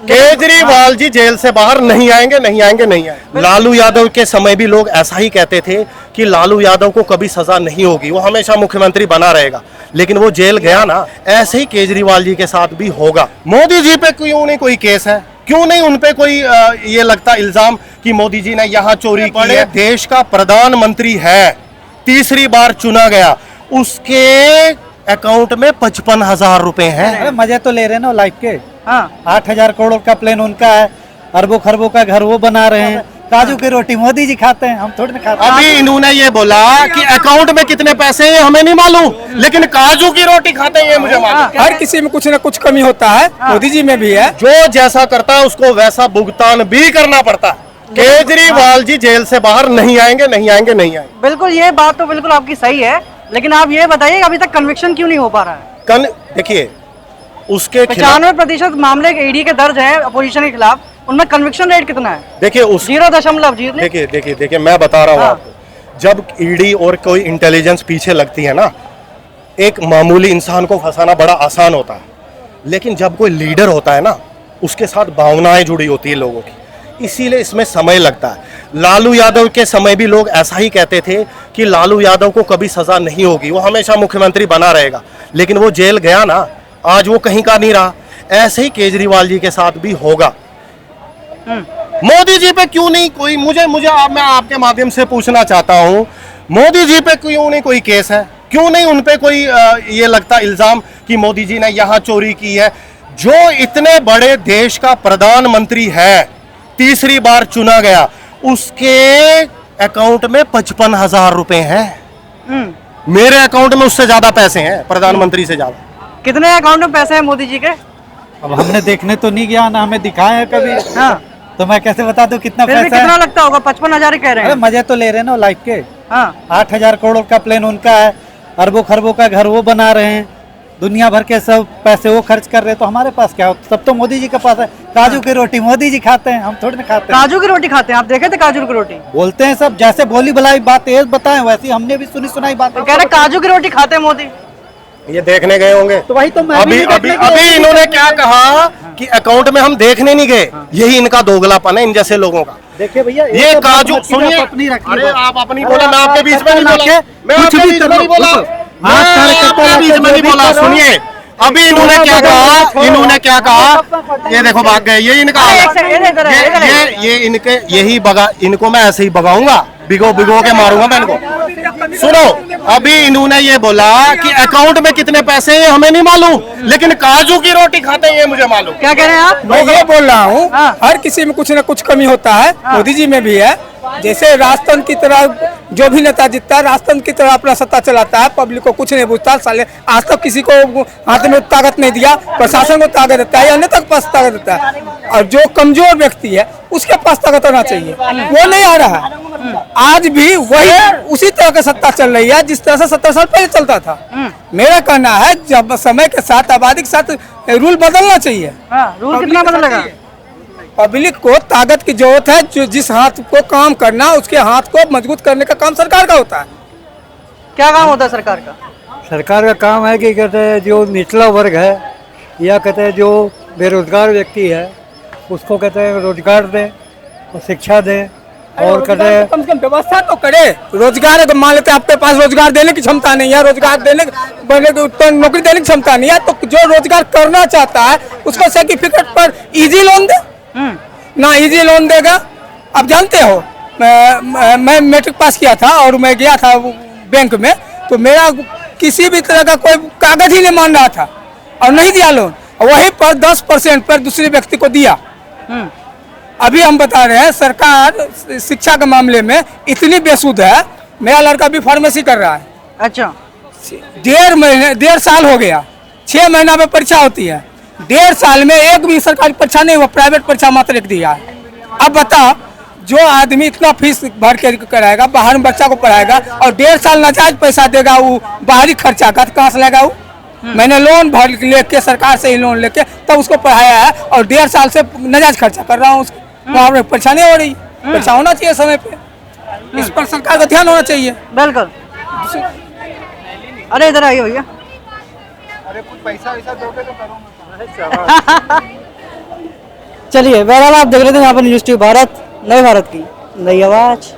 Kejriwal ji jail से बाहर नहीं आएंगे, नहीं आएंगे, नहीं आएंगे। लालू यादव के समय भी लोग ऐसा ही कहते थे कि लालू यादव को कभी सजा नहीं होगी, वो हमेशा मुख्यमंत्री बना रहेगा, लेकिन वो जेल गया ना। ऐसे ही केजरीवाल जी के साथ भी होगा। मोदी जी पे क्यों नहीं कोई केस है, क्यों नहीं उन पे कोई ये लगता इल्जाम कि मोदी जी ने यहाँ चोरी की है। देश का प्रधानमंत्री है, तीसरी बार चुना गया, उसके अकाउंट में 55,000 रुपए हैं। मजे तो ले रहे ना लाइफ के। हाँ 8,000 करोड़ का प्लेन उनका है, अरबों खरबों का घर वो बना रहे हैं। काजू की रोटी मोदी जी खाते हैं, हम थोड़ी ना खाते हैं। अभी इन्होंने ये बोला कि अकाउंट में कितने पैसे हैं हमें नहीं मालूम, लेकिन काजू की रोटी खाते हैं ये मुझे मालूम। हर किसी में कुछ न कुछ कमी होता है, मोदी जी में भी है। जो जैसा करता है उसको वैसा भुगतान भी करना पड़ता है। केजरीवाल जी जेल से बाहर नहीं आएंगे, नहीं आएंगे, नहीं आएंगे। बिल्कुल, ये बात तो बिल्कुल आपकी सही है, लेकिन आप ये बताइए अभी तक कन्विक्शन क्यों नहीं हो पा रहा है? देखिए उसके 95% मामले ईडी के दर्ज है अपोजिशन के खिलाफ, उनमें कन्विक्शन रेट कितना है? देखिए उस 0.0। देखिए मैं बता रहा हूँ आपको, जब ईडी और कोई इंटेलिजेंस पीछे लगती है ना, एक मामूली इंसान को फंसाना बड़ा आसान होता है, लेकिन जब कोई लीडर होता है ना, उसके साथ भावनाएं जुड़ी होती है लोगों की, इसीलिए इसमें समय लगता है। लालू यादव के समय भी लोग ऐसा ही कहते थे कि लालू यादव को कभी सजा नहीं होगी, वो हमेशा मुख्यमंत्री बना रहेगा, लेकिन वो जेल गया ना, आज वो कहीं का नहीं रहा। ऐसे ही केजरीवाल जी के साथ भी होगा। मोदी जी पे क्यों नहीं कोई, मैं आपके माध्यम से पूछना चाहता हूं, मोदी जी पे क्यों नहीं कोई केस है, क्यों नहीं उन पे कोई ये लगता इल्जाम कि मोदी जी ने यहाँ चोरी की है। जो इतने बड़े देश का प्रधानमंत्री है, तीसरी बार चुना गया, उसके अकाउंट में 55,000 रुपए हैं। मेरे अकाउंट में उससे ज्यादा पैसे हैं, प्रधानमंत्री से ज्यादा। कितने अकाउंट में पैसे हैं मोदी जी के? अब हमने देखने तो नहीं गया ना, हमें दिखाया है कभी। हाँ तो मैं कैसे बता दूं कितना फिर भी पैसा कितना है? लगता होगा? 55,000 कह रहे हैं। मजे तो ले रहे ना लाइफ के। हाँ 8,000 करोड़ का प्लेन उनका है, अरबों खरबों का घर वो बना रहे हैं, दुनिया भर के सब पैसे वो खर्च कर रहे हैं, तो हमारे पास क्या हो? सब तो मोदी जी के पास है। काजू की रोटी मोदी जी खाते हैं, हम थोड़ी ना खाते हैं। काजू की रोटी खाते हैं? आप देखे थे काजू की रोटी? बोलते हैं सब, जैसे बोली भलाई बात तेज बताएं, वैसी हमने भी सुनी सुनाई बात। तो कह रहे काजू की रोटी खाते हैं मोदी। ये देखने गए होंगे तो वही तो मैं अभी इन्होंने क्या कहा कि अकाउंट में हम देखने नहीं गए। यही इनका दोगलापन है, इन जैसे लोगों का। देखिए भैया, ये काजू सुनिए, अरे आप अपनी बोले, मैं आपके बीच में नहीं बोला, मैं आपके बीच में नहीं बोला, मैं आपके बीच में नहीं बोला। सुनिए अभी इन्होंने क्या कहा, ये देखो भाग गए, ये इनका ये इनके यही बगा, इनको मैं ऐसे ही भगाऊंगा, भिगो के मारूंगा मैं इनको। सुनो, अभी इन्होंने ये बोला कि अकाउंट में कितने पैसे हैं हमें नहीं मालूम, लेकिन काजू की रोटी खाते हैं ये मुझे मालूम। क्या कह रहे हैं आप? मैं ये बोल रहा हूँ, हाँ। हर किसी में कुछ न कुछ कमी होता है, मोदी जी में भी है। जैसे राजतंत्र की तरह जो भी नेता जीतता है, राजतंत्र की तरह अपना सत्ता चलाता है, पब्लिक को कुछ नहीं पूछता। साले आज तक किसी को हाथ में ताकत नहीं दिया, प्रशासन को ताकत देता है या नेता के पास ताकत देता है, और जो कमजोर व्यक्ति है उसके पास ताकत होना चाहिए, वो नहीं आ रहा है। आज भी वही उसी तरह की सत्ता चल रही है जिस तरह से 70 साल पहले चलता था। मेरा कहना है जब समय के साथ, आबादी के साथ रूल बदलना चाहिए। रूल कितना बदलेगा? पब्लिक को ताकत की जरूरत है, जो जिस हाथ को काम करना उसके हाथ को मजबूत करने का काम सरकार का होता है। क्या काम होता है सरकार का? सरकार का काम है कि कहते हैं जो निचला वर्ग है या कहते हैं जो बेरोजगार व्यक्ति है उसको कहते हैं रोजगार दें और शिक्षा दें, और कहते हैं कम से कम व्यवस्था तो करे। रोजगार मान लेते आपके पास रोजगार देने की क्षमता नहीं है, रोजगार देने तो नौकरी देने की क्षमता नहीं है, तो जो रोजगार करना चाहता है उसको सर्टिफिकेट पर इजी लोन दे। ना इजी लोन देगा। आप जानते हो मैं मैट्रिक पास किया था और मैं गया था बैंक में, तो मेरा किसी भी तरह का कोई कागज ही नहीं मान रहा था और नहीं दिया लोन, वहीं पर 10% पर दूसरे व्यक्ति को दिया। अभी हम बता रहे हैं सरकार शिक्षा के मामले में इतनी बेसुध है। मेरा लड़का भी फार्मेसी कर रहा है। अच्छा, 1.5 साल हो गया, 6 महीना में परीक्षा होती है, 1.5 साल में एक भी सरकारी परीक्षा नहीं हुआ, प्राइवेट परीक्षा मात्र एक दिया है। अब बता, जो आदमी इतना फीस भर के कराएगा, बाहर में बच्चा को पढ़ाएगा और 1.5 साल नाजायज पैसा देगा, वो बाहरी खर्चा का कहाँ से लेगा वो? मैंने लोन भर लेके, सरकार से ही लोन लेके तब उसको पढ़ाया है और 1.5 साल से नाजायज खर्चा कर रहा हूँ। वहाँ पर परीक्षा नहीं हो रही। परीक्षा होना चाहिए समय पे, इस पर सरकार का ध्यान होना चाहिए। बिल्कुल। अरे इधर आइए भैया। अरे कुछ पैसा वैसा दोगे तो करूँगा। चलिए बहरहाल आप देख रहे थे यहाँ पर न्यूज़ टीवी भारत, नए भारत की नई आवाज।